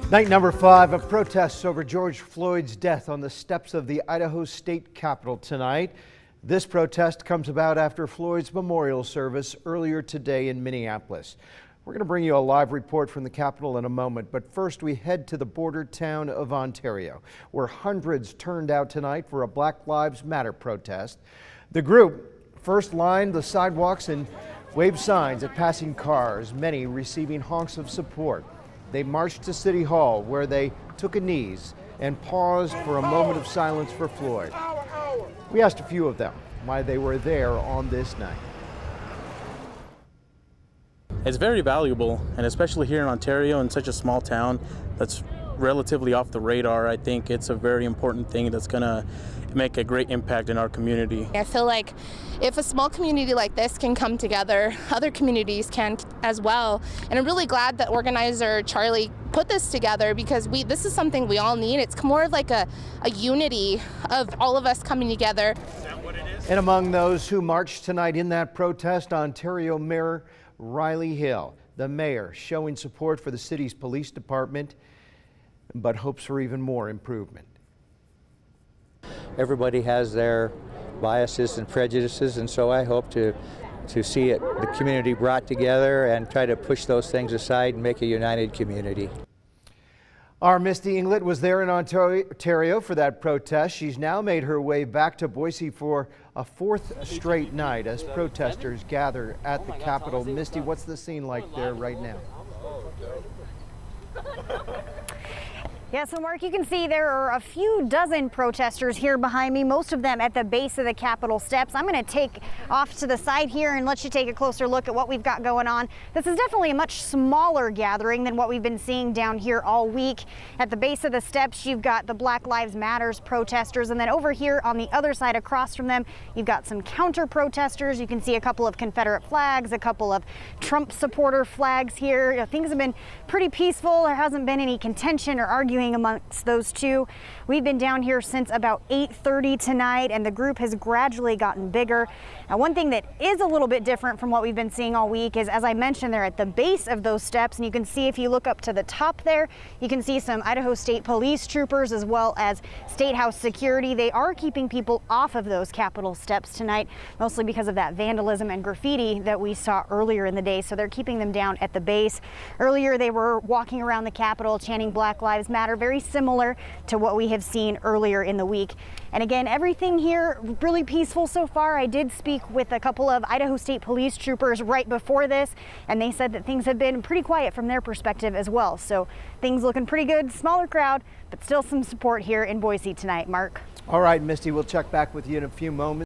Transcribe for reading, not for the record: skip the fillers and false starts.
Night number 5 of protests over George Floyd's death on the steps of the Idaho State Capitol tonight. This protest comes about after Floyd's memorial service earlier today in Minneapolis. We're going to bring you a live report from the Capitol in a moment, but first we head to the border town of Ontario, where hundreds turned out tonight for a Black Lives Matter protest. The group first lined the sidewalks and waved signs at passing cars, many receiving honks of support. They marched to City Hall, where they took a knees and paused for a moment of silence for Floyd. We asked a few of them why they were there on this night. It's very valuable, and especially here in Ontario, in such a small town that's relatively off the radar. I think it's a very important thing that's going to make a great impact in our community. I feel like if a small community like this can come together, other communities can as well. And I'm really glad that organizer Charlie put this together, because this is something we all need. It's more of like a unity of all of us coming together. Is that what it is? And among those who marched tonight in that protest, Ontario Mayor Riley Hill, the mayor showing support for the city's police department, but hopes for even more improvement. Everybody has their biases and prejudices, and so I hope to see the community brought together and try to push those things aside and make a united community. Our Misty Inglet was there in Ontario for that protest. She's now made her way back to Boise for a fourth straight night as protesters gather at the Capitol. Misty, what's the scene like there right now? Yeah, so Mark, you can see there are a few dozen protesters here behind me, most of them at the base of the Capitol steps. I'm going to take off to the side here and let you take a closer look at what we've got going on. This is definitely a much smaller gathering than what we've been seeing down here all week. At the base of the steps, you've got the Black Lives Matters protesters, and then over here on the other side across from them, you've got some counter protesters. You can see a couple of Confederate flags, a couple of Trump supporter flags here. You know, things have been pretty peaceful. There hasn't been any contention or arguing amongst those two. We've been down here since about 8:30 tonight, and the group has gradually gotten bigger. Now, one thing that is a little bit different from what we've been seeing all week is, as I mentioned, they're at the base of those steps, and you can see, if you look up to the top there, you can see some Idaho State Police troopers as well as State House security. They are keeping people off of those Capitol steps tonight, mostly because of that vandalism and graffiti that we saw earlier in the day, so they're keeping them down at the base. Earlier, they were walking around the Capitol chanting Black Lives Matter, very similar to what we have seen earlier in the week. And again, everything here really peaceful so far. I did speak with a couple of Idaho State Police troopers right before this, and they said that things have been pretty quiet from their perspective as well. So things looking pretty good, smaller crowd, but still some support here in Boise tonight. Mark. All right, Misty, we'll check back with you in a few moments.